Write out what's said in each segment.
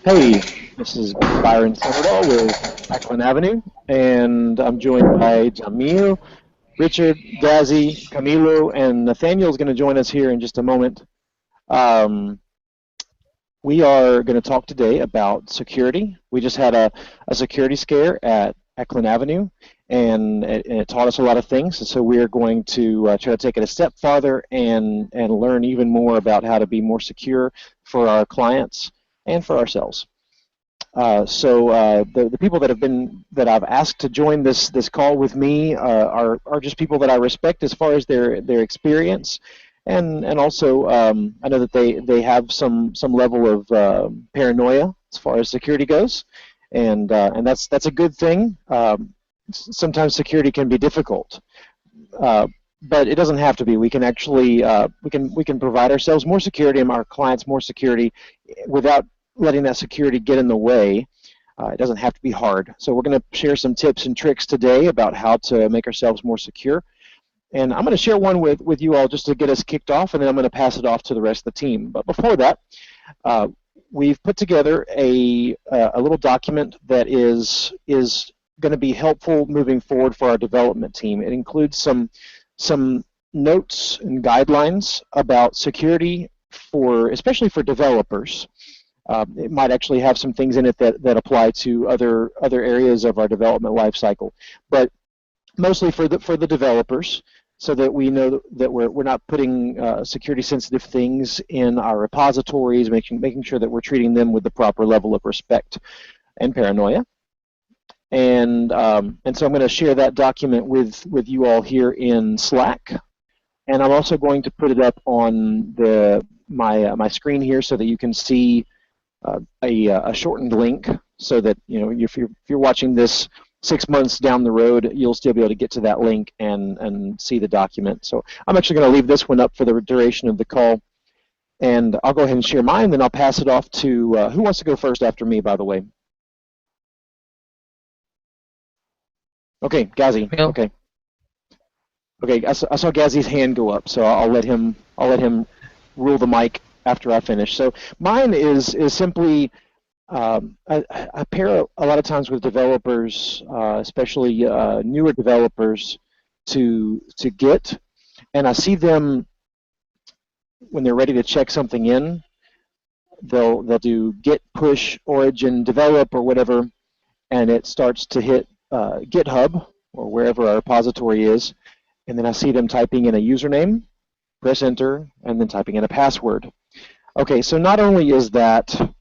Hey, this is Byron Somerville with Ackland Avenue, and I'm joined by Jamil, Richard, Ghazi, Camilo, and Nathaniel is going to join us here in just a moment. Um, we are going to talk today about security. We just had a security scare at Eklund Avenue, and it taught us a lot of things. And so we are going to try to take it a step farther and learn even more about how to be more secure for our clients and for ourselves. The people that I've asked to join this call with me are just people that I respect as far as their experience, and also I know that they have some level of paranoia as far as security goes, and that's a good thing. Sometimes security can be difficult, but it doesn't have to be. We can actually we can provide ourselves more security and our clients more security without letting that security get in the way. It doesn't have to be hard. So we're going to share some tips and tricks today about how to make ourselves more secure. And I'm going to share one with you all just to get us kicked off, and then I'm going to pass it off to the rest of the team. But before that, we've put together a little document that is going to be helpful moving forward for our development team. It includes some notes and guidelines about security especially for developers. It might actually have some things in it that apply to other areas of our development lifecycle, but mostly for the developers, so that we know that we're not putting security sensitive things in our repositories, making sure that we're treating them with the proper level of respect and paranoia. And so I'm going to share that document with you all here in Slack, and I'm also going to put it up on my screen here so that you can see a shortened link, so that if you're watching this 6 months down the road, you'll still be able to get to that link and see the document. So I'm actually going to leave this one up for the duration of the call, and I'll go ahead and share mine, then I'll pass it off to who wants to go first after me, by the way. Okay, Ghazi. Well, Okay. Okay, I saw Ghazi's hand go up, so I'll let him rule the mic after I finish. So mine is simply I pair a lot of times with developers, especially newer developers, to Git, and I see them when they're ready to check something in. They'll do git push origin develop or whatever, and it starts to hit GitHub or wherever our repository is, and then I see them typing in a username, press enter, and then typing in a password. Okay, so not only is that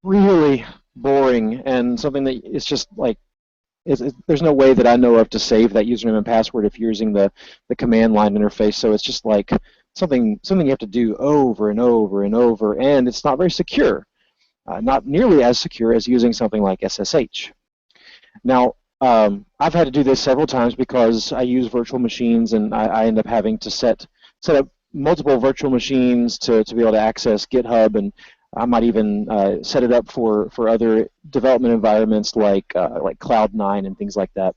really boring and something that it's just like, there's no way that I know of to save that username and password if you're using the command line interface, so it's just like something you have to do over and over and over, and it's not very secure. Not nearly as secure as using something like SSH. Now, I've had to do this several times because I use virtual machines, and I end up having to set up multiple virtual machines to be able to access GitHub, and I might even set it up for other development environments like Cloud9 and things like that.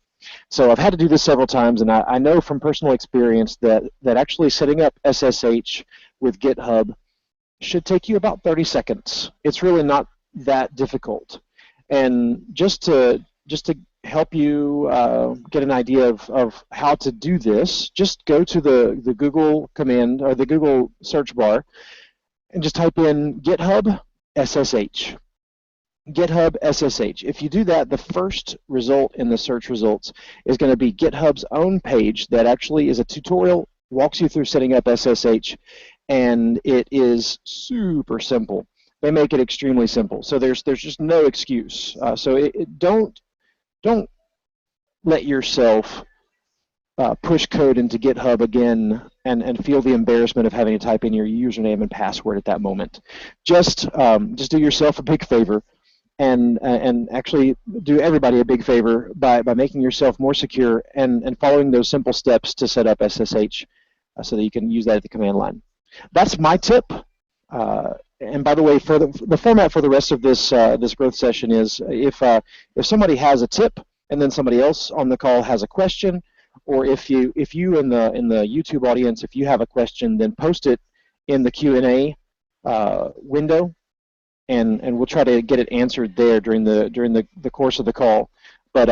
So I've had to do this several times, and I know from personal experience that actually setting up SSH with GitHub should take you about 30 seconds. It's really not that difficult. And just to help you get an idea of how to do this, just go to the Google command or the Google search bar and just type in GitHub SSH. GitHub SSH. If you do that, the first result in the search results is going to be GitHub's own page that actually is a tutorial, walks you through setting up SSH, and it is super simple. They make it extremely simple, so there's just no excuse. Don't let yourself push code into GitHub again and feel the embarrassment of having to type in your username and password at that moment. Just do yourself a big favor, and actually do everybody a big favor by making yourself more secure and following those simple steps to set up SSH so that you can use that at the command line. That's my tip. And by the way, for the format for the rest of this growth session is if somebody has a tip and then somebody else on the call has a question, or if you in the YouTube audience, if you have a question, then post it in the Q&A window, and we'll try to get it answered there during the course of the call. But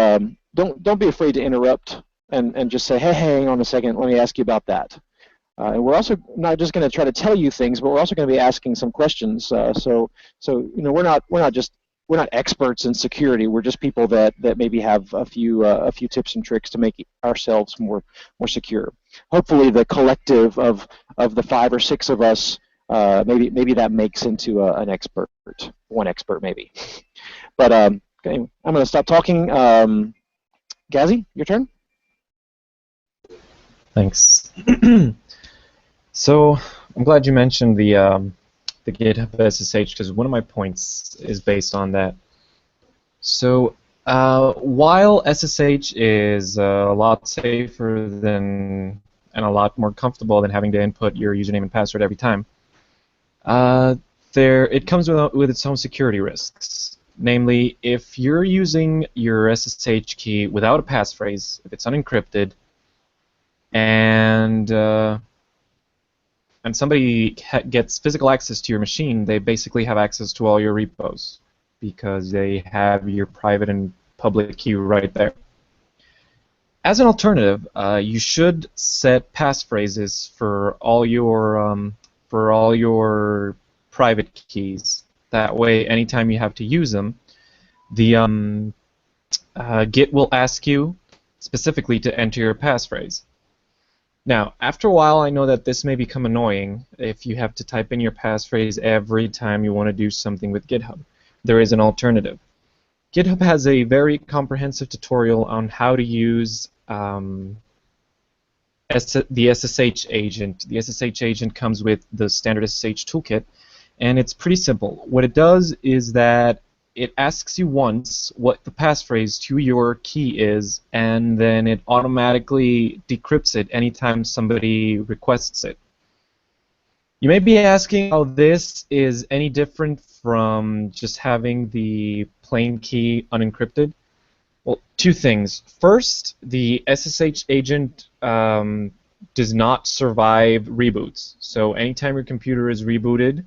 don't be afraid to interrupt and just say, hey, hang on a second, let me ask you about that. And we're also not just going to try to tell you things, but we're also going to be asking some questions. So we're not experts in security. We're just people that maybe have a few tips and tricks to make ourselves more secure. Hopefully, the collective of the 5 or 6 of us, maybe that makes into an expert, one expert maybe. But okay, I'm going to stop talking. Ghazi, your turn. Thanks. So I'm glad you mentioned the GitHub SSH, because one of my points is based on that. So while SSH is a lot safer than and a lot more comfortable than having to input your username and password every time, it comes with its own security risks. Namely, if you're using your SSH key without a passphrase, if it's unencrypted, and somebody gets physical access to your machine, they basically have access to all your repos because they have your private and public key right there. As an alternative, you should set passphrases for all your private keys. That way, anytime you have to use them, the Git will ask you specifically to enter your passphrase. Now, after a while, I know that this may become annoying if you have to type in your passphrase every time you want to do something with GitHub. There is an alternative. GitHub has a very comprehensive tutorial on how to use the SSH agent. The SSH agent comes with the standard SSH toolkit, and it's pretty simple. What it does is that it asks you once what the passphrase to your key is, and then it automatically decrypts it anytime somebody requests it. You may be asking how this is any different from just having the plain key unencrypted. Well, 2 things. First, the SSH agent does not survive reboots. So anytime your computer is rebooted,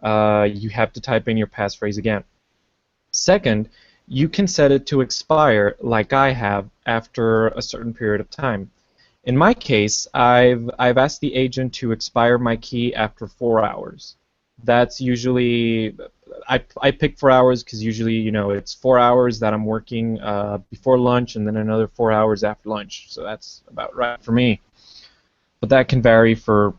you have to type in your passphrase again. Second, you can set it to expire, like I have, after a certain period of time. In my case, I've asked the agent to expire my key after 4 hours. That's usually, I pick 4 hours because usually, it's 4 hours that I'm working before lunch and then another 4 hours after lunch. So that's about right for me. But that can vary for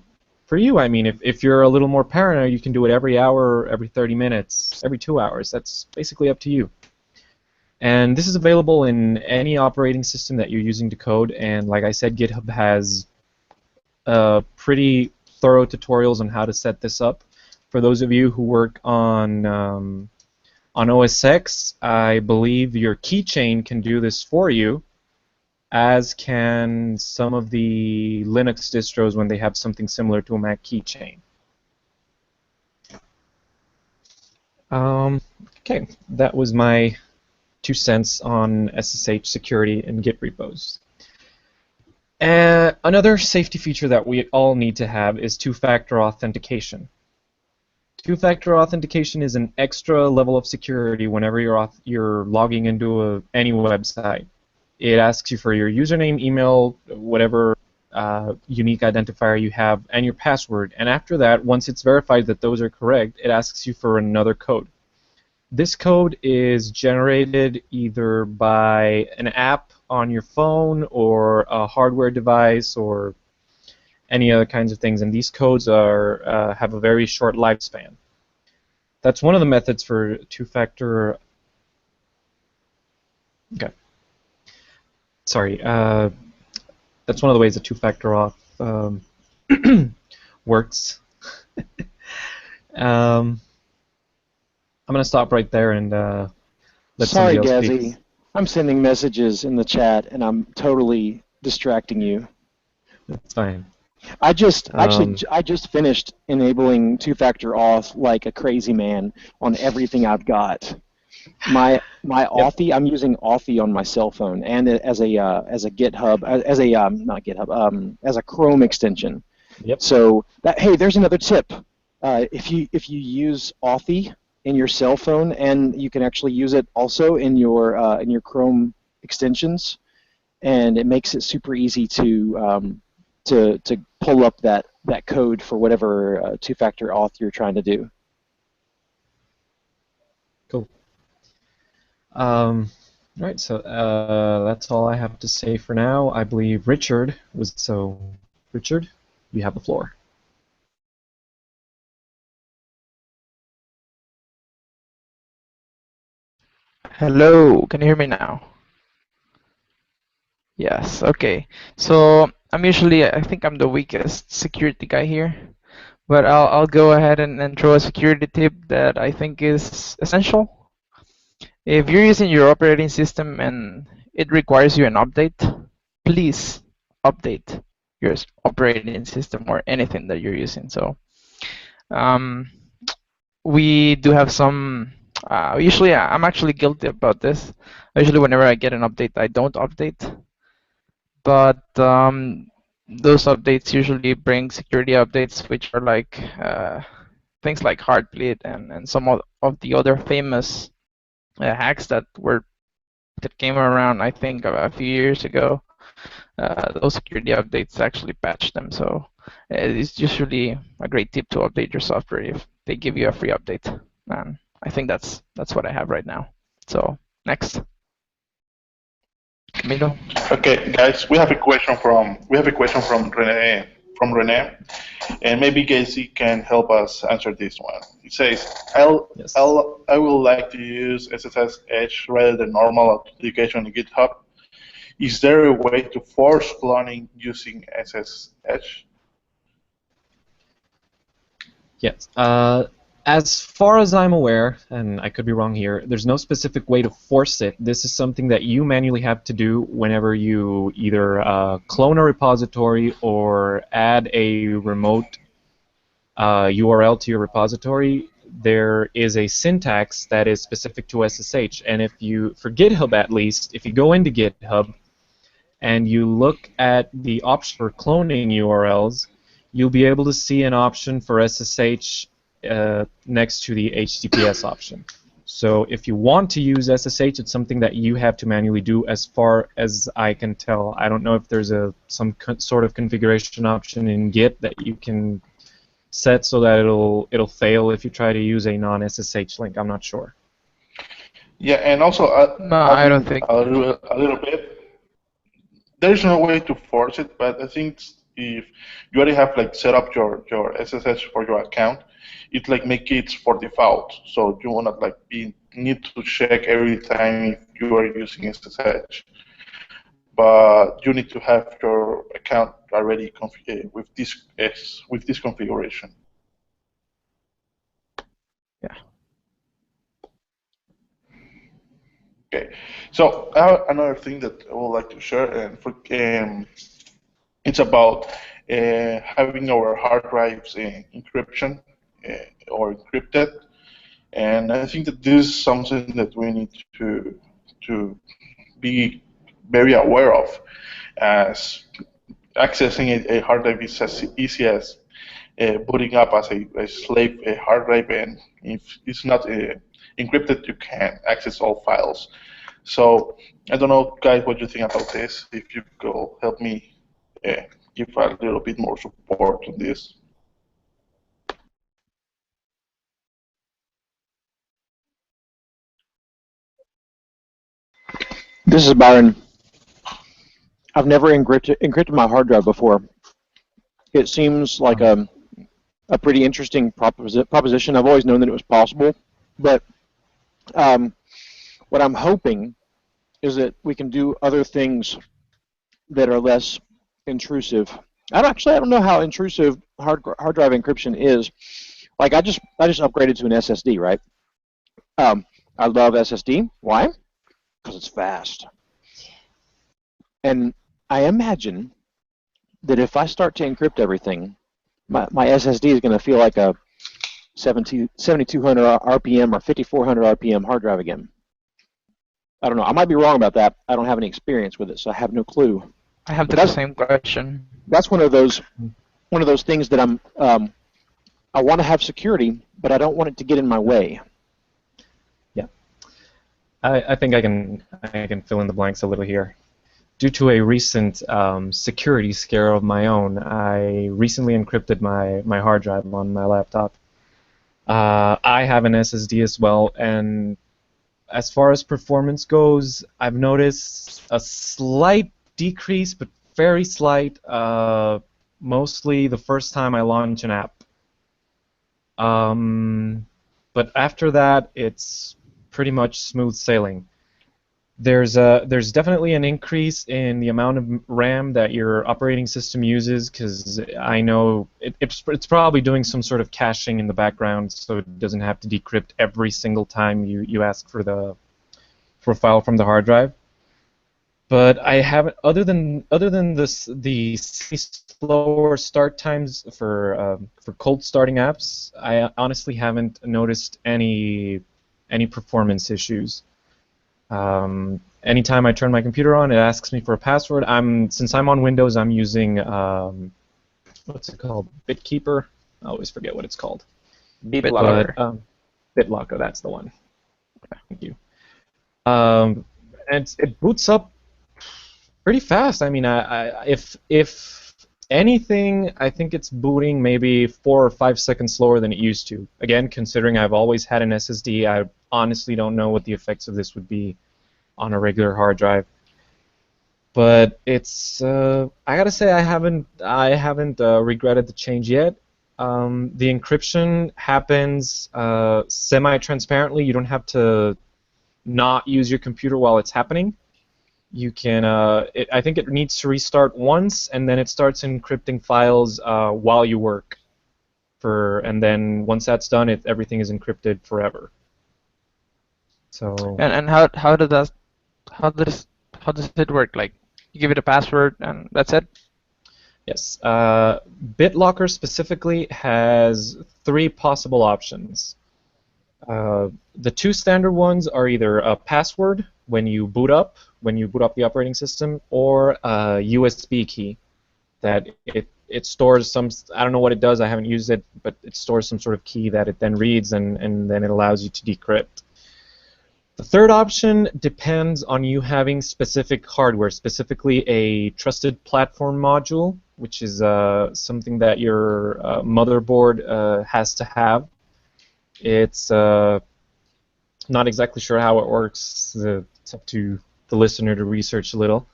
you. I mean, if you're a little more paranoid, you can do it every hour, every 30 minutes, every 2 hours. That's basically up to you. And this is available in any operating system that you're using to code. And like I said, GitHub has pretty thorough tutorials on how to set this up. For those of you who work on OS X, I believe your keychain can do this for you, as can some of the Linux distros when they have something similar to a Mac keychain. Okay, that was my 2 cents on SSH security and Git repos. Another safety feature that we all need to have is 2-factor authentication. 2-factor authentication is an extra level of security whenever you're logging into any website. It asks you for your username, email, whatever unique identifier you have, and your password. And after that, once it's verified that those are correct, it asks you for another code. This code is generated either by an app on your phone or a hardware device or any other kinds of things, and these codes have a very short lifespan. That's one of the methods for 2-factor. Okay. Sorry. That's one of the ways that 2-factor auth works. I'm going to stop right there and let somebody else speak. Sorry, Ghazi. I'm sending messages in the chat, and I'm totally distracting you. That's fine. I just finished enabling 2-factor auth like a crazy man on everything I've got. My Yep. Authy, I'm using Authy on my cell phone and as a GitHub as a not GitHub as a Chrome extension. Yep. So that hey, there's another tip. If you use Authy in your cell phone, and you can actually use it also in your Chrome extensions, and it makes it super easy to pull up that code for whatever two-factor auth you're trying to do. Cool. All right, so that's all I have to say for now. I believe Richard was so. Richard, you have the floor. Hello, can you hear me now? Yes, okay. So I think I'm the weakest security guy here, but I'll go ahead and throw a security tip that I think is essential. If you're using your operating system and it requires you an update, please update your operating system or anything that you're using. So um, we do have some. Usually, I'm actually guilty about this. Usually, whenever I get an update, I don't update. But those updates usually bring security updates, which are like things like Heartbleed and some of the other famous hacks that came around, I think, a few years ago. Those security updates actually patch them, so it's usually a great tip to update your software if they give you a free update. And I think that's what I have right now. So next, Camilo. Okay, guys, we have a question from Rene, and maybe Casey can help us answer this one. It says, Yes. I would like to use SSH Edge rather than normal authentication in GitHub. Is there a way to force cloning using SSH? Yes. As far as I'm aware, and I could be wrong here, there's no specific way to force it. This is something that you manually have to do whenever you either clone a repository or add a remote URL to your repository. There is a syntax that is specific to SSH, and if you, for GitHub at least, if you go into GitHub and you look at the option for cloning URLs, you'll be able to see an option for SSH next to the HTTPS option. So if you want to use SSH, it's something that you have to manually do as far as I can tell. I don't know if there's some sort of configuration option in Git that you can set so that it'll fail if you try to use a non-SSH link. I'm not sure. Yeah, and also No, I don't think. a little bit. There's no way to force it, but I think if you already have like set up your SSH for your account, it like make it for default. So you wanna like need to check every time if you are using SSH. But you need to have your account already with this configuration. Yeah. Okay, so I have another thing that I would like to share, and it's about having our hard drives encryption or encrypted, and I think that this is something that we need to be very aware of, as accessing a hard drive is as easy as booting up as a slave a hard drive, and if it's not encrypted, you can access all files. So I don't know, guys, what you think about this. If you could help me give a little bit more support on this. This is Byron. I've never encrypted my hard drive before. It seems like a pretty interesting proposition. I've always known that it was possible, but what I'm hoping is that we can do other things that are less intrusive. I don't know how intrusive hard drive encryption is. Like I just upgraded to an SSD, right? I love SSD. Why? Because it's fast. And I imagine that if I start to encrypt everything, my SSD is going to feel like a 7200 RPM or 5400 RPM hard drive again. I don't know. I might be wrong about that. I don't have any experience with it, so I have no clue. I have But the same question. that's one of those things that I want to have security, but I don't want it to get in my way. Yeah, I think I can fill in the blanks a little here. Due to a recent security scare of my own, I recently encrypted my hard drive on my laptop. I have an SSD as well, and as far as performance goes, I've noticed a slight decrease, but very slight, mostly the first time I launch an app. But after that, it's pretty much smooth sailing. There's definitely an increase in the amount of RAM that your operating system uses, because I know it's probably doing some sort of caching in the background, so it doesn't have to decrypt every single time you ask for a file from the hard drive. But I haven't, other than the slower start times for cold starting apps, I honestly haven't noticed any performance issues. Anytime I turn my computer on, it asks me for a password. Since I'm on Windows, I'm using what's it called? BitKeeper. I always forget what it's called. BitLocker. BitLocker, that's the one. Thank you. And it boots up pretty fast. I mean, if anything, I think it's booting maybe 4 or 5 seconds slower than it used to. Again, considering I've always had an SSD, I honestly don't know what the effects of this would be on a regular hard drive. But it's I gotta say I haven't regretted the change yet. The encryption happens semi-transparently. You don't have to not use your computer while it's happening. You can. I think it needs to restart once, and then it starts encrypting files while you work. And then once that's done, everything is encrypted forever. So. And how does it work? Like, you give it a password and that's it? Yes. BitLocker specifically has 3 possible options. The 2 standard ones are either a password when you boot up the operating system, or a USB key that it stores some. I don't know what it does. I haven't used it, but it stores some sort of key that it then reads, and then it allows you to decrypt. The third option depends on you having specific hardware, specifically a trusted platform module, which is something that your motherboard has to have. It's not exactly sure how it works. It's up to the listener to research a little.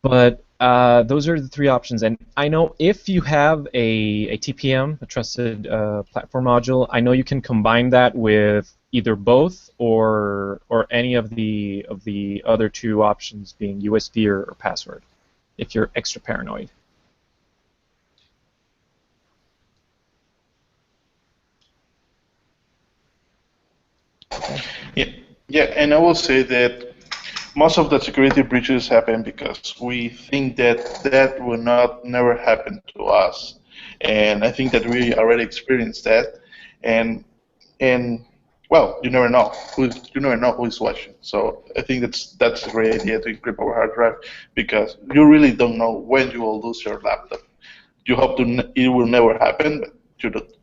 But those are the 3 options. And I know if you have a TPM, a trusted platform module, I know you can combine that with either both or any of the other 2 options, being USB or password, if you're extra paranoid. Yeah, and I will say that most of the security breaches happen because we think that will never happen to us, and I think that we already experienced that, and well, you never know who is watching. So I think that's a great idea to encrypt our hard drive, because you really don't know when you will lose your laptop. You hope it will never happen, but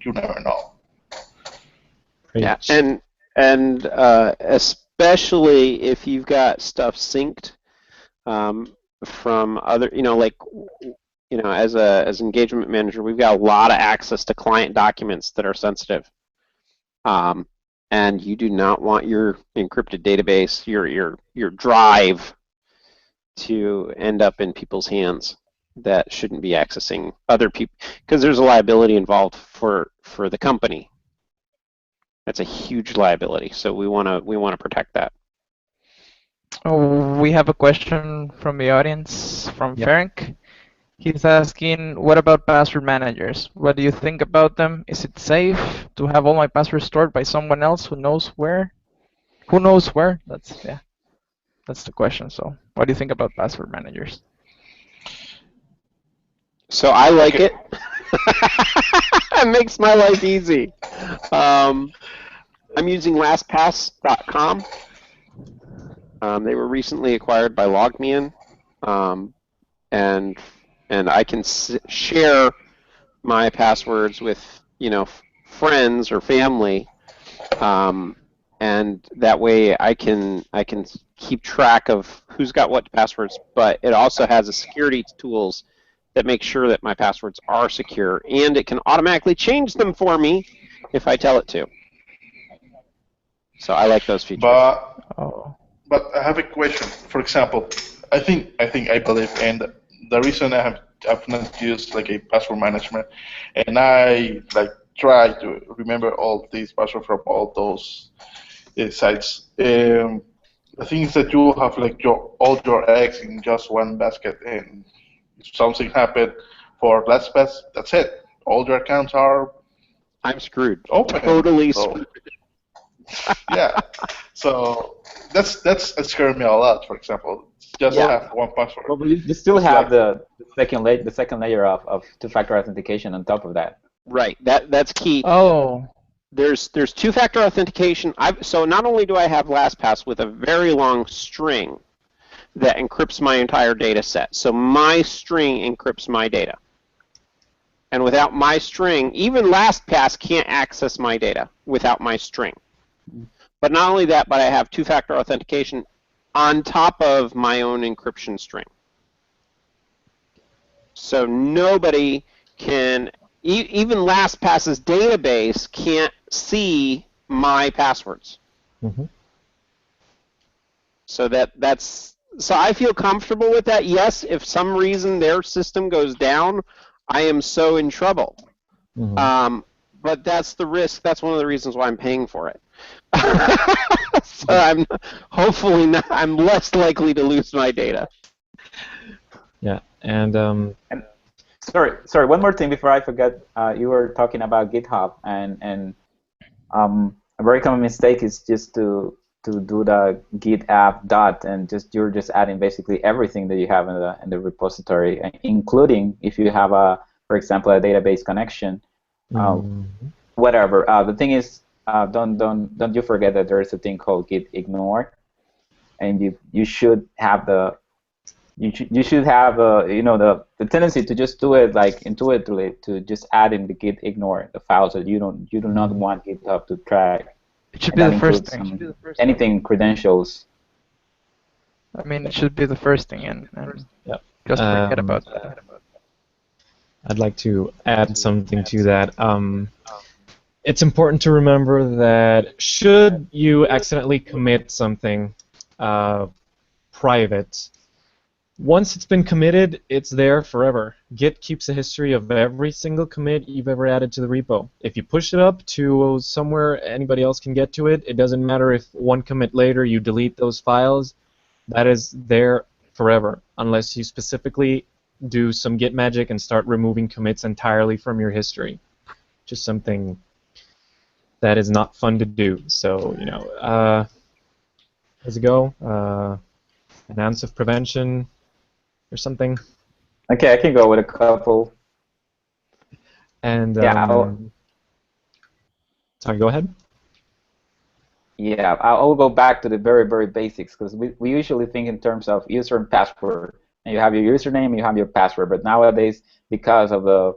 you never know. Yeah, and especially if you've got stuff synced from other, as an engagement manager, we've got a lot of access to client documents that are sensitive, and you do not want your encrypted database, your drive, to end up in people's hands that shouldn't be accessing other people, because there's a liability involved for the company. That's a huge liability, so we want to protect that. Oh, we have a question from the audience, from Ferenc. He's asking, what about password managers? What do you think about them? Is it safe to have all my passwords stored by someone else who knows where? Who knows where? That's the question. So, what do you think about password managers? So I like it. It makes my life easy. I'm using LastPass.com. They were recently acquired by LogMeIn, and I can share my passwords with friends or family, and that way I can keep track of who's got what passwords. But it also has a security tools that make sure that my passwords are secure, and it can automatically change them for me if I tell it to. So I like those features. But I have a question. For example, I believe, and the reason I've not used like a password management, and I try to remember all these passwords from all those sites. The thing is that you have all your eggs in just one basket, and if something happened for LastPass, that's it. All your accounts are. I'm screwed. Open. Totally screwed. Yeah. So that's scaring me a lot. For example, just have one password. Well, you still have the second layer of two-factor authentication on top of that. Right. That's key. Oh. There's two-factor authentication. So not only do I have LastPass with a very long string that encrypts my entire data set. So my string encrypts my data. And without my string, even LastPass can't access my data without my string. But not only that, but I have two-factor authentication on top of my own encryption string. So nobody can, even LastPass's database can't see my passwords. Mm-hmm. So so I feel comfortable with that. Yes, if some reason their system goes down, I am so in trouble. Mm-hmm. But that's the risk. That's one of the reasons why I'm paying for it. So I'm less likely to lose my data. Yeah, and sorry, one more thing before I forget. You were talking about GitHub, and a very common mistake is just to do the git app dot, and you're just adding basically everything that you have in the repository, including if you have for example, a database connection, whatever. The thing is, don't you forget that there is a thing called git ignore, and you should have the tendency to just do it intuitively, to just add in the git ignore the files that you do not want GitHub to track. It should be the first thing. Anything credentials. I mean, it should be the first thing, and just forget about that. I'd like to add something to that. It's important to remember that should you accidentally commit something private, once it's been committed, it's there forever. Git keeps a history of every single commit you've ever added to the repo. If you push it up to somewhere anybody else can get to it, it doesn't matter if one commit later you delete those files, that is there forever, unless you specifically do some Git magic and start removing commits entirely from your history. Just something that is not fun to do. So, how's it go? An ounce of prevention or something. Okay, I can go with a couple. And sorry, go ahead. Yeah, I'll go back to the very, very basics, because we usually think in terms of user and password. And you have your username, and you have your password. But nowadays, because of the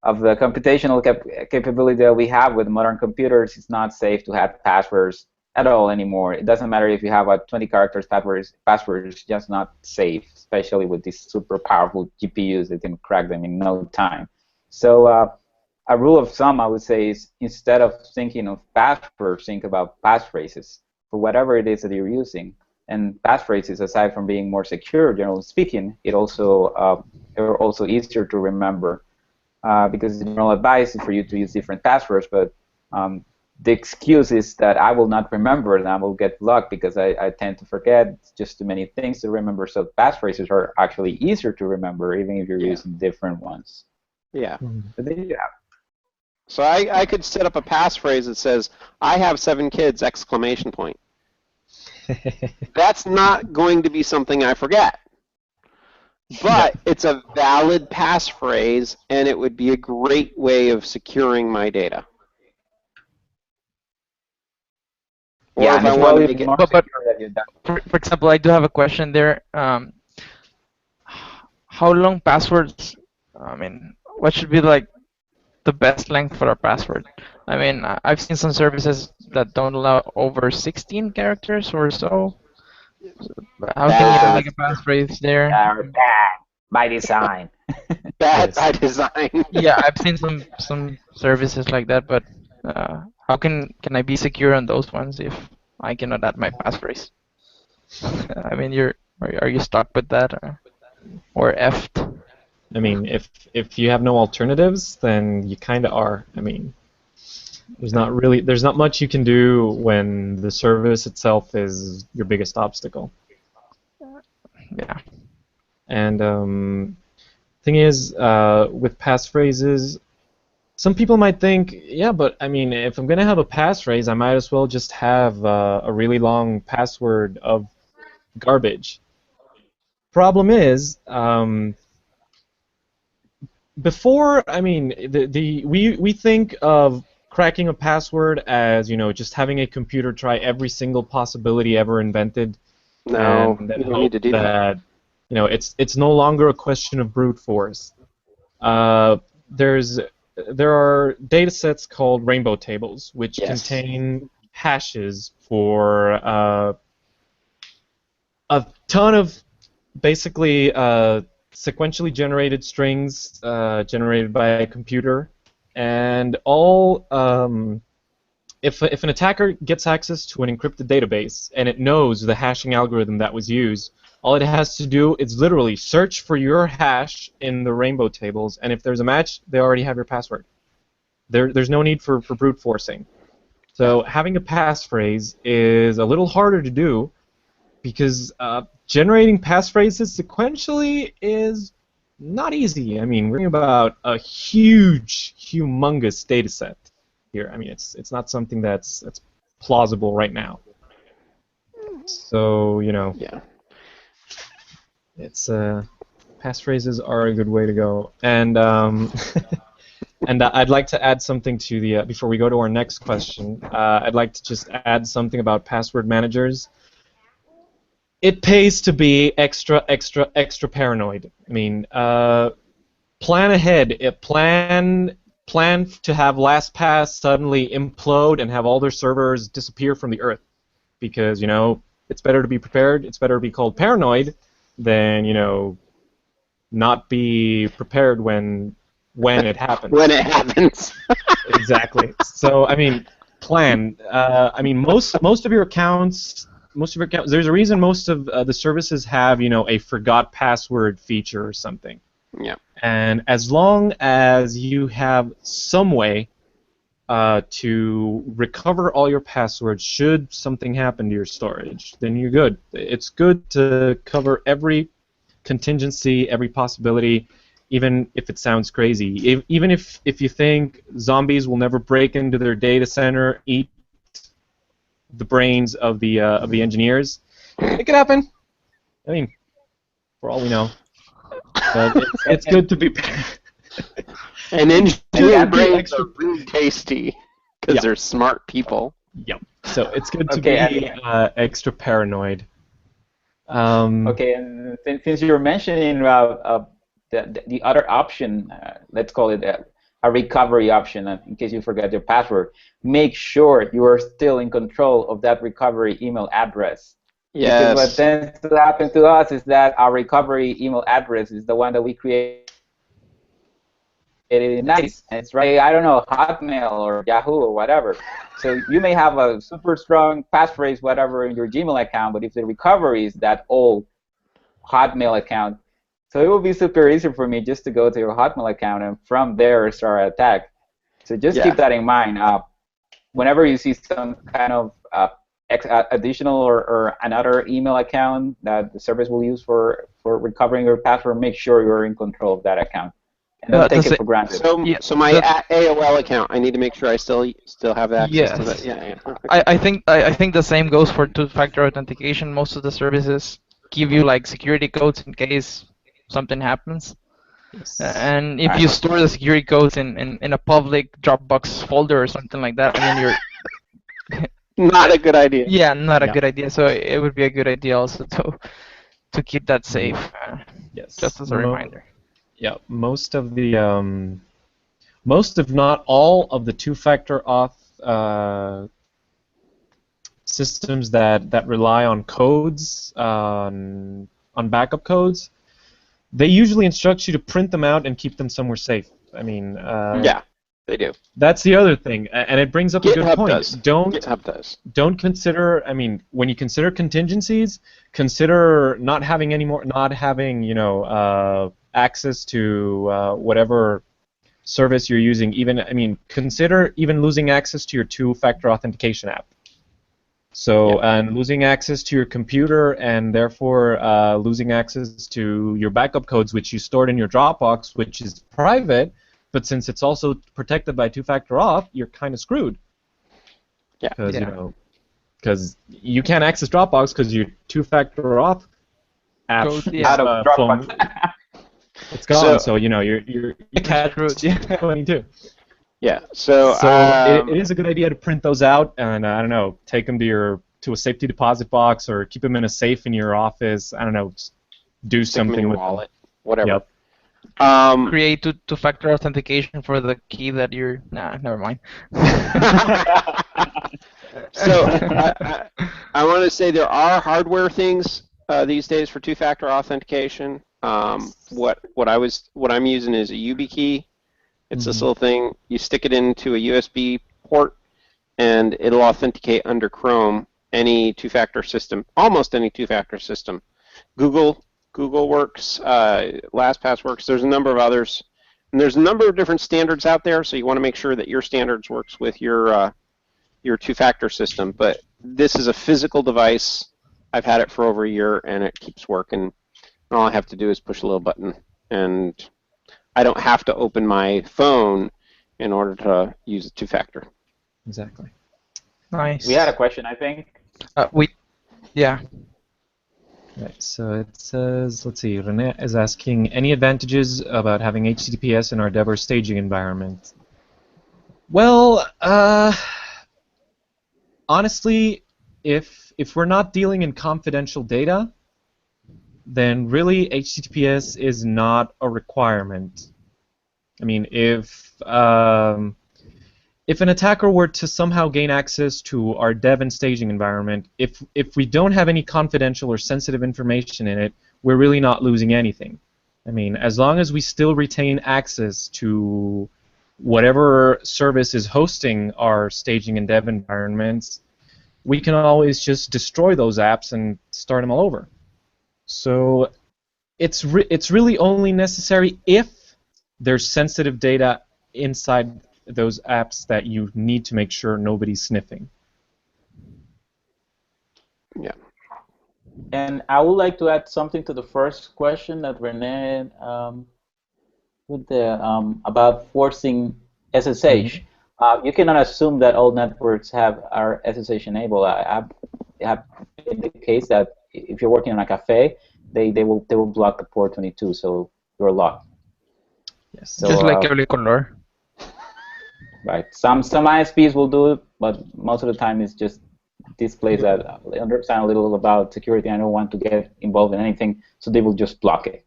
computational capability that we have with modern computers, it's not safe to have passwords at all anymore. It doesn't matter if you have a 20 characters password, it's just not safe, especially with these super powerful GPUs that can crack them in no time. So a rule of thumb, I would say, is instead of thinking of passwords, think about passphrases for whatever it is that you're using. And passphrases, aside from being more secure, generally speaking, they're also easier to remember, because the general advice is for you to use different passwords, but the excuse is that I will not remember and I will get blocked because I tend to forget just too many things to remember. So passphrases are actually easier to remember, even if you're using different ones. Yeah. But there you have. So I could set up a passphrase that says, "I have 7 kids!" ! That's not going to be something I forget. But it's a valid passphrase, and it would be a great way of securing my data. Or Yeah, if and I it's want to probably make it, more But secure that you've done. for example, I do have a question there. How long passwords? I mean, what should be like the best length for a password? I mean, I've seen some services that don't allow over 16 characters or so. How can you bad, make a passphrase there? Are bad by design. bad Yes. by design. Yeah, I've seen some services like that, but how can I be secure on those ones if I cannot add my passphrase? I mean, are you stuck with that or effed? I mean, if you have no alternatives, then you kind of are. I mean, there's not much you can do when the service itself is your biggest obstacle. Yeah. And thing is, with passphrases, some people might think, yeah, but I mean, if I'm gonna have a passphrase, I might as well just have a really long password of garbage. Problem is, before, I mean, we think of cracking a password as, just having a computer try every single possibility ever invented, No, and then you don't hope need to do that. it's no longer a question of brute force. There are data sets called rainbow tables, which Yes. contain hashes for a ton of basically sequentially generated strings generated by a computer, and all if an attacker gets access to an encrypted database and it knows the hashing algorithm that was used, all it has to do is literally search for your hash in the rainbow tables, and if there's a match, they already have your password. There's no need for brute forcing. So having a passphrase is a little harder to do because generating passphrases sequentially is not easy. I mean, we're talking about a huge, humongous data set here. I mean, it's not something that's plausible right now. So, Yeah. it's passphrases are a good way to go. And and I'd like to add something to the before we go to our next question. I'd like to just add something about password managers. It pays to be extra paranoid. I mean, plan ahead. Plan to have LastPass suddenly implode and have all their servers disappear from the earth, because it's better to be prepared. It's better to be called paranoid than not be prepared when it happens. When it happens. Exactly. So I mean, plan. I mean, most of your accounts. There's a reason most of the services have, a forgot password feature or something. Yeah. And as long as you have some way to recover all your passwords should something happen to your storage, then you're good. It's good to cover every contingency, every possibility, even if it sounds crazy. Even if you think zombies will never break into their data center, eat the brains of the engineers, it could happen. I mean, for all we know. But it's good to be. And engineer brains extra- are really tasty because Yeah. they're smart people. Yep. So it's good to Okay, be extra paranoid. Okay, and since you're mentioning the other option, let's call it a recovery option, in case you forget your password, make sure you are still in control of that recovery email address. Because what Yes. tends to happen to us is that our recovery email address is the one that we created in the 90s, and it's right, I don't know, Hotmail or Yahoo or whatever. So you may have a super strong passphrase, whatever, in your Gmail account, but if the recovery is that old Hotmail account, so it will be super easy for me just to go to your Hotmail account and from there start an attack. So just keep that in mind. Whenever you see some kind of additional or another email account that the service will use for recovering your password, make sure you're in control of that account. And don't take it for granted. So my AOL account, I need to make sure I still have access to that. Yeah. I think the same goes for two-factor authentication. Most of the services give you like security codes in case something happens. Yes. And if you store the security codes in a public Dropbox folder or something like that, I mean Not a good idea. Yeah, not a Yeah. good idea. So it would be a good idea also to keep that safe. Yes. Just as a reminder. Yeah, most of the most, if not all, of the two-factor auth systems that rely on codes, on backup codes, they usually instruct you to print them out and keep them somewhere safe. I mean, Yeah, they do. that's the other thing, and it brings up a good GitHub point. does. Don't GitHub does. don't consider. I mean, when you consider contingencies, consider not having any more, not having access to whatever service you're using. Even, I mean, consider even losing access to your two-factor authentication app. So, and losing access to your computer, and therefore losing access to your backup codes, which you stored in your Dropbox, which is private, but since it's also protected by two-factor auth, you're kind of screwed. Yeah. Because because you can't access Dropbox because your two-factor auth app Code, is, yeah. Out of Dropbox. it's gone. So- So you're catch Screwed, yeah. 22. Yeah. So, It is a good idea to print those out and I don't know, take them to a safety deposit box or keep them in a safe in your office. I don't know, just do stick 'em in something your with wallet, whatever. Yep. Create two-factor authentication for the key that you're. Nah, never mind. So I want to say there are hardware things these days for two-factor authentication. What I'm using is a YubiKey. It's this little thing. You stick it into a USB port, and it'll authenticate under Chrome any two-factor system, almost any two-factor system. Google works. LastPass works. There's a number of others, and there's a number of different standards out there. So you want to make sure that your standards works with your two-factor system. But this is a physical device. I've had it for over a year, and it keeps working. And all I have to do is push a little button, and I don't have to open my phone in order to use a two-factor. Exactly. Nice. We had a question, I think. Yeah. Right, so it says, let's see, Rene is asking, any advantages about having HTTPS in our dev or staging environment? Well, honestly, if we're not dealing in confidential data, then really HTTPS is not a requirement. I mean, if an attacker were to somehow gain access to our dev and staging environment, if we don't have any confidential or sensitive information in it, we're really not losing anything. I mean, as long as we still retain access to whatever service is hosting our staging and dev environments, we can always just destroy those apps and start them all over. So it's really only necessary if there's sensitive data inside those apps that you need to make sure nobody's sniffing. Yeah. And I would like to add something to the first question that Rene with the about forcing SSH. You cannot assume that all networks are SSH enabled. I have in the case that if you're working on a cafe, they will block the port 22, so you're locked. Yes. So, Just like every color. Right. Some ISPs will do it, but most of the time it's just displays that understand a little about security. I don't want to get involved in anything, so they will just block it.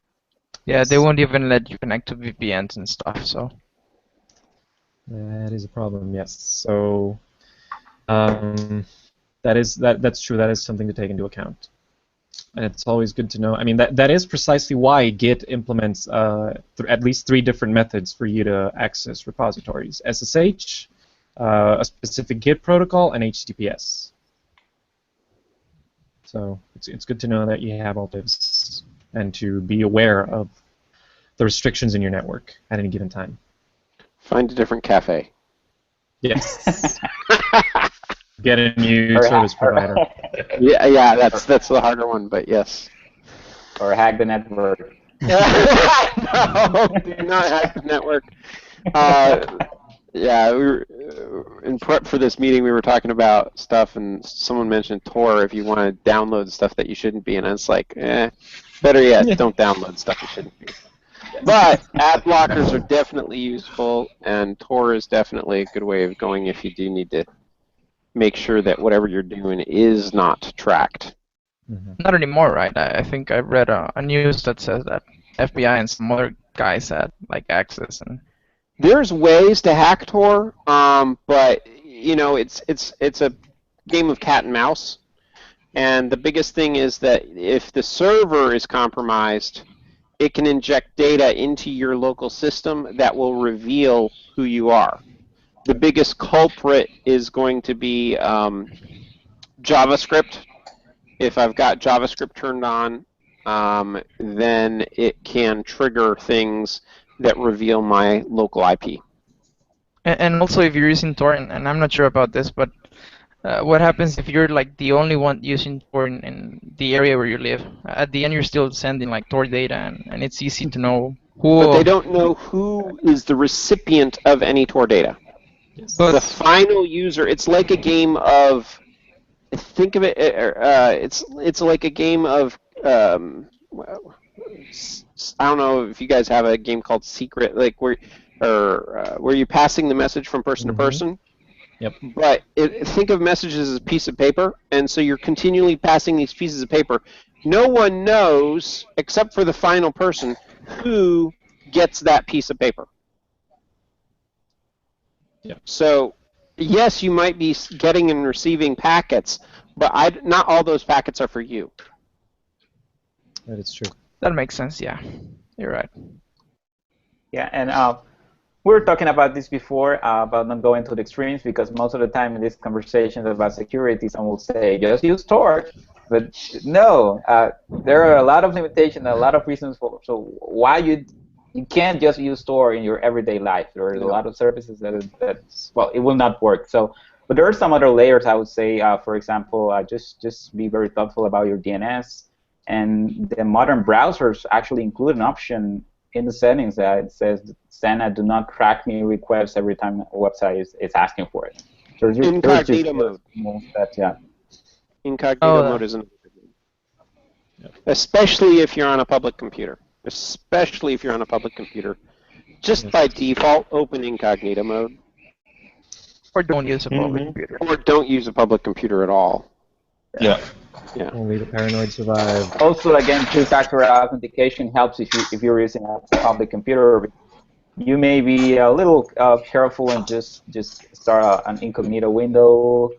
Yeah, they won't even let you connect to VPNs and stuff. So. That is a problem. Yes. So that's true. That is something to take into account. And it's always good to know. I mean, that is precisely why Git implements at least 3 different methods for you to access repositories: SSH, a specific Git protocol, and HTTPS. So it's good to know that you have all this and to be aware of the restrictions in your network at any given time. Find a different cafe. Yes. Get a new service provider. Yeah, that's the harder one, but yes. Or hack the network. No, do not hack the network. Yeah, we were in prep for this meeting. We were talking about stuff, and someone mentioned Tor. If you want to download stuff that you shouldn't be, and it's like, better yet, don't download stuff you shouldn't be. But ad blockers are definitely useful, and Tor is definitely a good way of going if you do need to make sure that whatever you're doing is not tracked. Not anymore, right? I think I read a news that says that FBI and some other guys had like access and. There's ways to hack Tor, but you know it's a game of cat and mouse, and the biggest thing is that if the server is compromised, it can inject data into your local system that will reveal who you are. The biggest culprit is going to be JavaScript. If I've got JavaScript turned on, then it can trigger things that reveal my local IP. And also, if you're using Tor, and I'm not sure about this, but what happens if you're like the only one using Tor in the area where you live? At the end, you're still sending like Tor data, and it's easy to know who. But they don't know who is the recipient of any Tor data. But The final user, it's like a game of, think of it, it's like a game of, I don't know if you guys have a game called Secret, like where you're passing the message from person to person. Yep. But think of messages as a piece of paper, and so you're continually passing these pieces of paper. No one knows, except for the final person, who gets that piece of paper. Yep. So, yes, you might be getting and receiving packets, but not all those packets are for you. That is true. that makes sense. Yeah, you're right. Yeah, and we were talking about this before, about not going to the extremes, because most of the time in these conversations about security, someone will say, just use Tor. But no, there are a lot of limitations, a lot of reasons for so why you can't just use Tor in your everyday life. There are a lot of services that well, it will not work. So, but there are some other layers, I would say. For example, just be very thoughtful about your DNS. And the modern browsers actually include an option in the settings that says, Santa, do not track me requests every time a website is asking for it. So Incognito mode. Yeah. Incognito mode is another one. Especially if you're on a public computer. Especially if you're on a public computer. Just by default, open incognito mode. Or don't use a public computer. Or don't use a public computer at all. Yeah. Yeah. Only the paranoid survive. Also, again, two-factor authentication helps if you're using a public computer. You may be a little careful and just start an incognito window,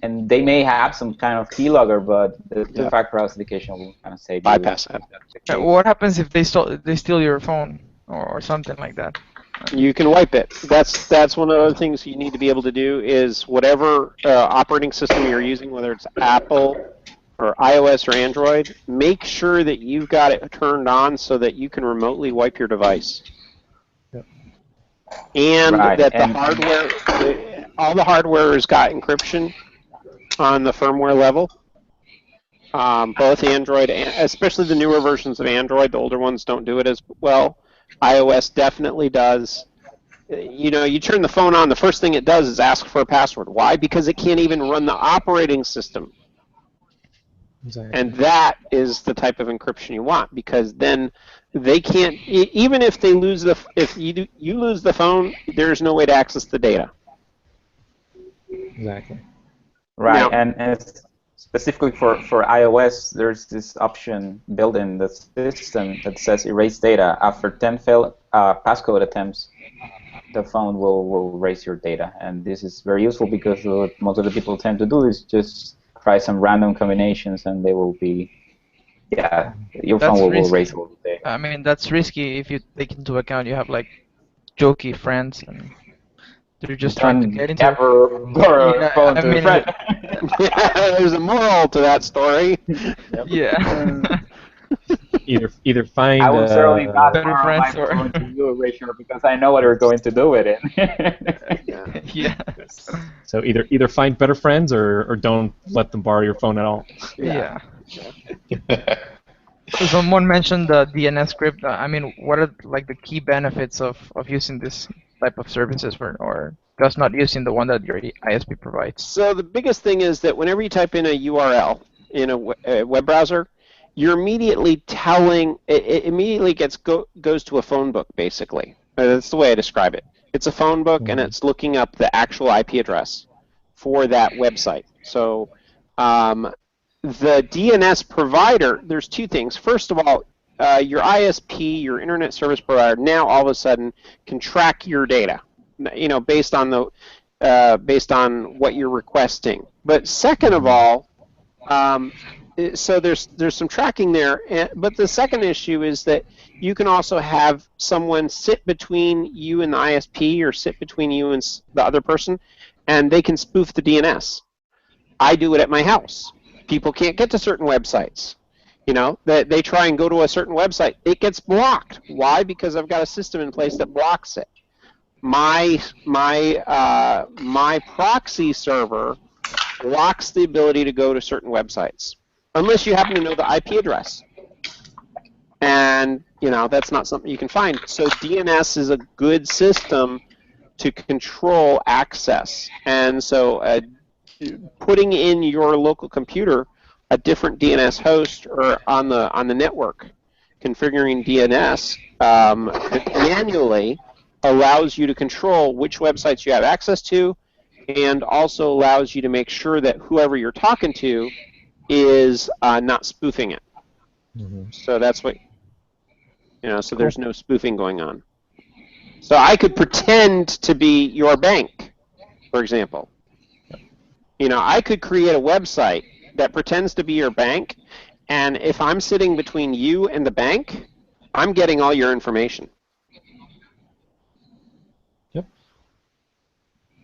and they may have some kind of keylogger, but the two-factor authentication will kind of save bypass you. What happens if they steal your phone or something like that? You can wipe it. That's one of the things you need to be able to do is whatever operating system you're using, whether it's Apple or iOS or Android, make sure that you've got it turned on so that you can remotely wipe your device. Yep. And that the hardware, all the hardware has got encryption on the firmware level. Both Android, and especially the newer versions of Android, the older ones don't do it as well. iOS definitely does. You know, you turn the phone on, the first thing it does is ask for a password. Why? Because it can't even run the operating system. Exactly. And that is the type of encryption you want, because then they can't, even if they lose if you lose the phone, there's no way to access the data. Exactly. Right, Now, and specifically for iOS, there's this option built in the system that says erase data. After 10 failed passcode attempts, the phone will erase your data. And this is very useful because what most of the people tend to do is just try some random combinations, and they will be, your phone will erase all the data. I mean, that's risky if you take into account you have like jokey friends and they're just trying to get into. Never borrow a phone to a friend. There's a moral to that story. Yeah. Either find I will certainly not better borrow my friends or- phone to you, Erasure, because I know what they're going to do with it. Yeah. So either find better friends or don't let them borrow your phone at all. Yeah. So someone mentioned the DNS script. I mean, what are like the key benefits of using this type of services or just not using the one that your ISP provides? So the biggest thing is that whenever you type in a URL in a web browser, you're immediately telling it immediately goes to a phone book, basically. That's the way I describe it. It's a phone book, and it's looking up the actual IP address for that website. So the DNS provider, there's two things. First of all, your ISP, your internet service provider, now all of a sudden can track your data, based on what you're requesting. But second of all, so there's some tracking there. But the second issue is that you can also have someone sit between you and the ISP, or sit between you and the other person, and they can spoof the DNS. I do it at my house. People can't get to certain websites. That they try and go to a certain website, it gets blocked. Why? Because I've got a system in place that blocks it. My proxy server blocks the ability to go to certain websites, unless you happen to know the IP address. And that's not something you can find. So DNS is a good system to control access. And so putting in your local computer a different DNS host or on the network, configuring DNS manually allows you to control which websites you have access to, and also allows you to make sure that whoever you're talking to is not spoofing it. Mm-hmm. So that's what, so there's no spoofing going on. So I could pretend to be your bank, for example. I could create a website that pretends to be your bank, and if I'm sitting between you and the bank, I'm getting all your information. Yep.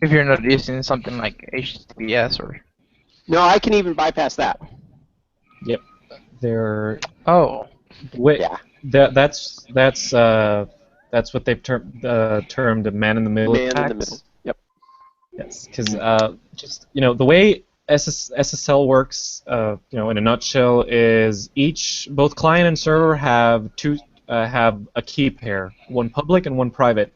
If you're not using something like HTTPS or... No, I can even bypass that. Yep. They're... Oh. Yeah. That's what they've termed a man-in-the-middle attacks. Man in the middle. Yep. Yes, because just the way SSL works, in a nutshell, is both client and server have a key pair, one public and one private.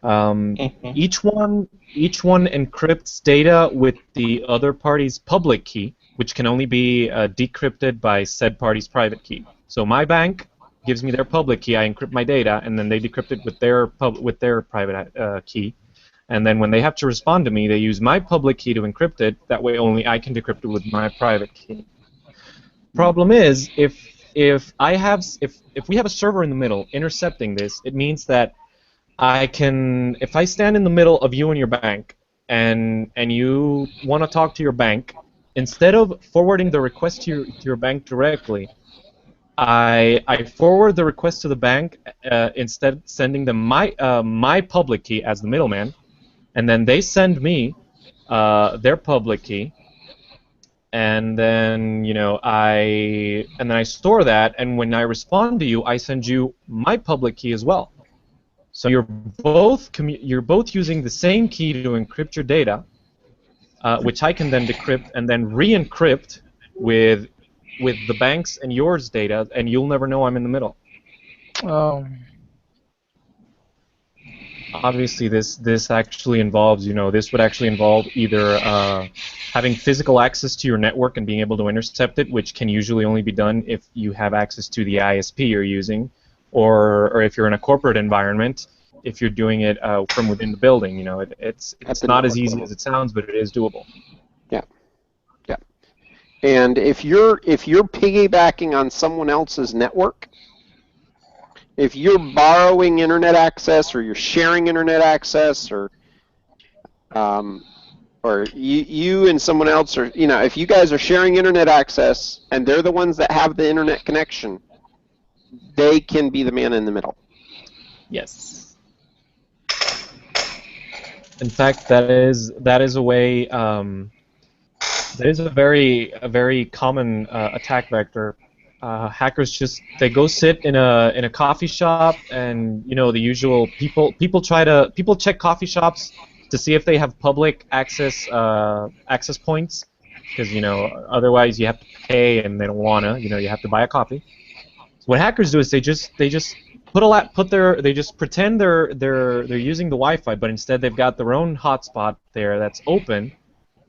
Each one encrypts data with the other party's public key, which can only be decrypted by said party's private key. So my bank gives me their public key, I encrypt my data, and then they decrypt it with their private key. And then when they have to respond to me, they use my public key to encrypt it. That way only I can decrypt it with my private key. Problem is, if we have a server in the middle intercepting this, it means that if I stand in the middle of you and your bank, and you want to talk to your bank, instead of forwarding the request to your bank directly, I forward the request to the bank, instead sending them my public key as the middleman, and then they send me their public key, and then I store that, and when I respond to you, I send you my public key as well. So you're both using the same key to encrypt your data, which I can then decrypt and then re-encrypt with the bank's and yours data, and you'll never know I'm in the middle. Obviously, this actually involves, this would actually involve either having physical access to your network and being able to intercept it, which can usually only be done if you have access to the ISP you're using, or if you're in a corporate environment, if you're doing it from within the building. It's not as easy as it sounds, but it is doable. Yeah. Yeah. And if you're piggybacking on someone else's network, if you're borrowing internet access, or you're sharing internet access, or you and someone else, or if you guys are sharing internet access and they're the ones that have the internet connection, they can be the man in the middle. Yes. In fact, that is a way. That is a very common attack vector. Hackers they go sit in a coffee shop, and the usual people check coffee shops to see if they have public access points, because otherwise you have to pay, and they don't wanna. You have to buy a coffee. So what hackers do is they just pretend they're using the Wi-Fi, but instead they've got their own hotspot there that's open.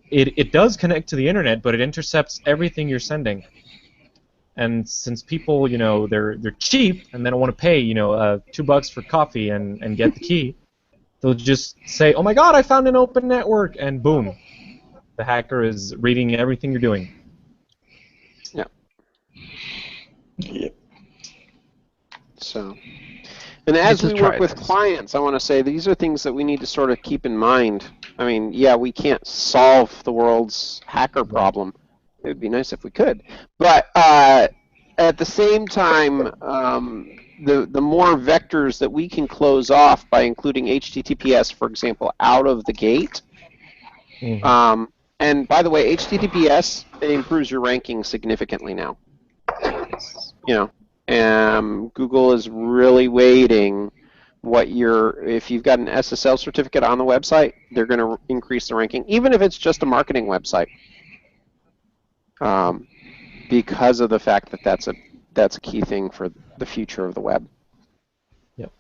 It does connect to the internet, but it intercepts everything you're sending. And since people, they're cheap and they don't want to pay, $2 for coffee and get the key, they'll just say, "Oh my God, I found an open network," and boom, the hacker is reading everything you're doing. Yep. So, and as Need we to work try with this. clients, I want to say these are things that we need to sort of keep in mind. I mean, yeah, we can't solve the world's hacker problem. It would be nice if we could, but at the same time, the more vectors that we can close off by including HTTPS, for example, out of the gate. And by the way, HTTPS improves your ranking significantly now. You know, Google is really weighting if you've got an SSL certificate on the website, they're going to increase the ranking, even if it's just a marketing website, because of the fact that that's a key thing for the future of the web. Yep.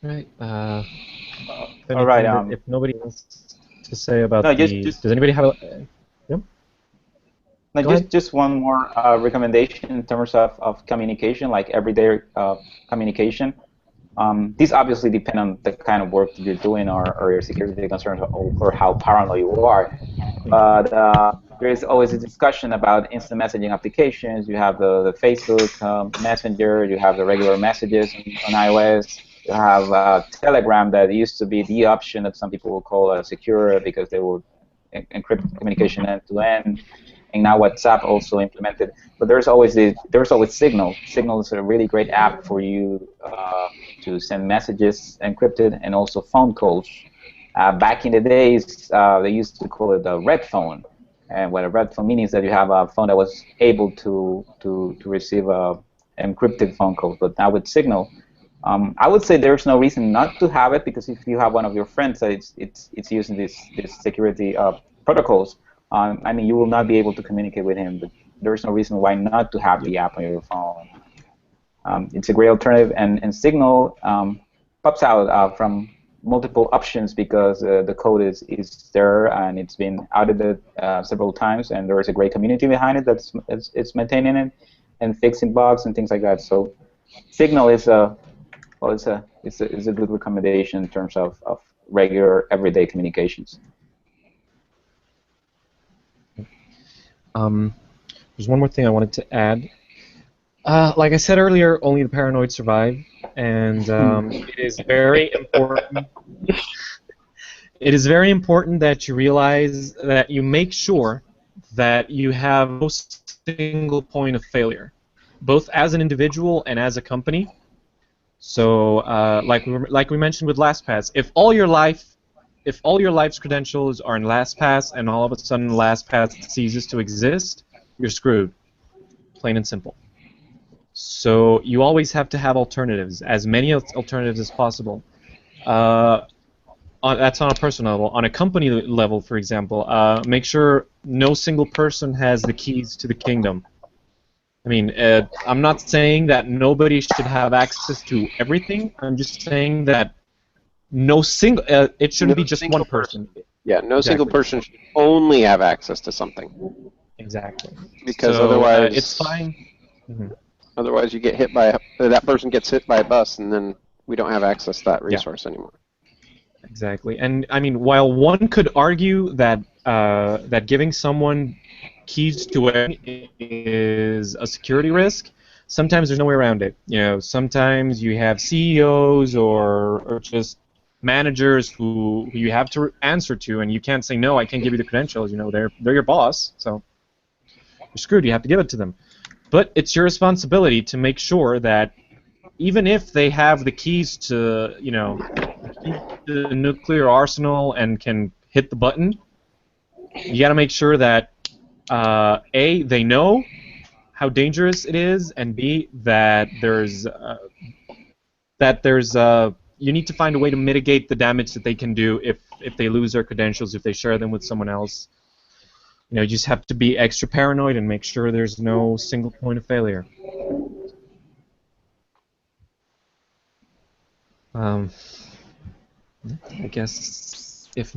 Right. All right. If nobody else to say about No, does anybody have a? No, just one more recommendation in terms of communication, like everyday communication. These obviously depend on the kind of work that you're doing or your security concerns or how paranoid you are. But there is always a discussion about instant messaging applications. You have the Facebook Messenger. You have the regular messages on iOS. You have Telegram that used to be the option that some people will call secure because they will encrypt communication end to end. And now WhatsApp also implemented, but there's always Signal. Signal is a really great app for you to send messages encrypted and also phone calls. Back in the days, they used to call it a red phone, and what a red phone means is that you have a phone that was able to receive encrypted phone calls. But now with Signal, I would say there's no reason not to have it, because if you have one of your friends that it's using this security protocols. I mean, you will not be able to communicate with him, but there's no reason why not to have the app on your phone. It's a great alternative, and Signal pops out from multiple options because the code is there and it's been audited several times, and there is a great community behind it it's maintaining it and fixing bugs and things like that. So Signal is a good recommendation in terms of regular everyday communications. There's one more thing I wanted to add. Like I said earlier, only the paranoid survive, and it is very important. It is very important that you realize that you make sure that you have no single point of failure, both as an individual and as a company. So, like we mentioned with LastPass, if all your life's credentials are in LastPass and all of a sudden LastPass ceases to exist, you're screwed. Plain and simple. So you always have to have alternatives, as many alternatives as possible. That's on a personal level. On a company level, for example, make sure no single person has the keys to the kingdom. I mean, I'm not saying that nobody should have access to everything. I'm just saying that it shouldn't be just one person. Yeah, no single person should only have access to something. Exactly. Because so, otherwise, it's fine. Otherwise, you get hit by that person gets hit by a bus, and then we don't have access to that resource anymore. Exactly. And I mean, while one could argue that that giving someone keys to it is a security risk, sometimes there's no way around it. You know, sometimes you have CEOs or just managers who you have to answer to, and you can't say no. I can't give you the credentials. You know, they're your boss, so you're screwed. You have to give it to them. But it's your responsibility to make sure that even if they have the keys to, you know, the nuclear arsenal and can hit the button, you got to make sure that A, they know how dangerous it is, and B, that you need to find a way to mitigate the damage that they can do if they lose their credentials, if they share them with someone else. You know, you just have to be extra paranoid and make sure there's no single point of failure. I guess if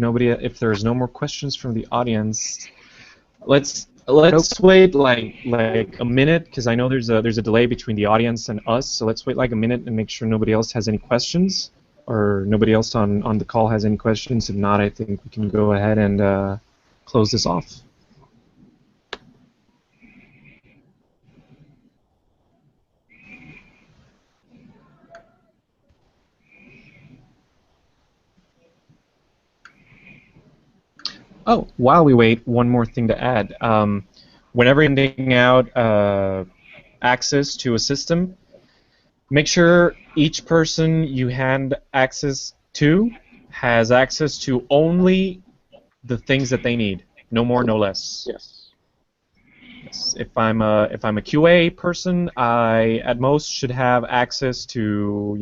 there's no more questions from the audience, let's wait like a minute, because I know there's a delay between the audience and us. So let's wait like a minute and make sure nobody else has any questions. or nobody else on the call has any questions. If not, I think we can go ahead and close this off. Oh, while we wait, one more thing to add. Whenever you're handing out access to a system, make sure each person you hand access to has access to only the things that they need, no more, no less. Yes. Yes. If I'm a QA person, I at most should have access to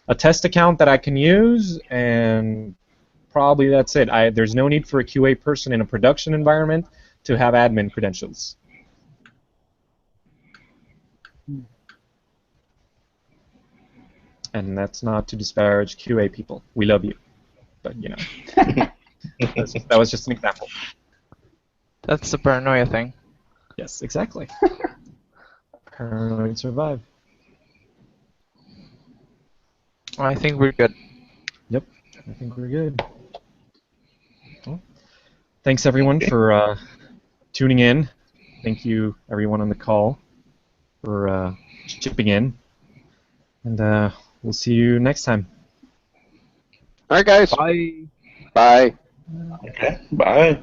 a test account that I can use, and probably that's it. There's no need for a QA person in a production environment to have admin credentials. And that's not to disparage QA people. We love you, but that was just an example. That's the paranoia thing. Yes, exactly. Paranoid survive. I think we're good. Yep, I think we're good. Well, thanks everyone for tuning in. Thank you everyone on the call for chipping in, and we'll see you next time. All right, guys. Bye. Bye. Okay, bye.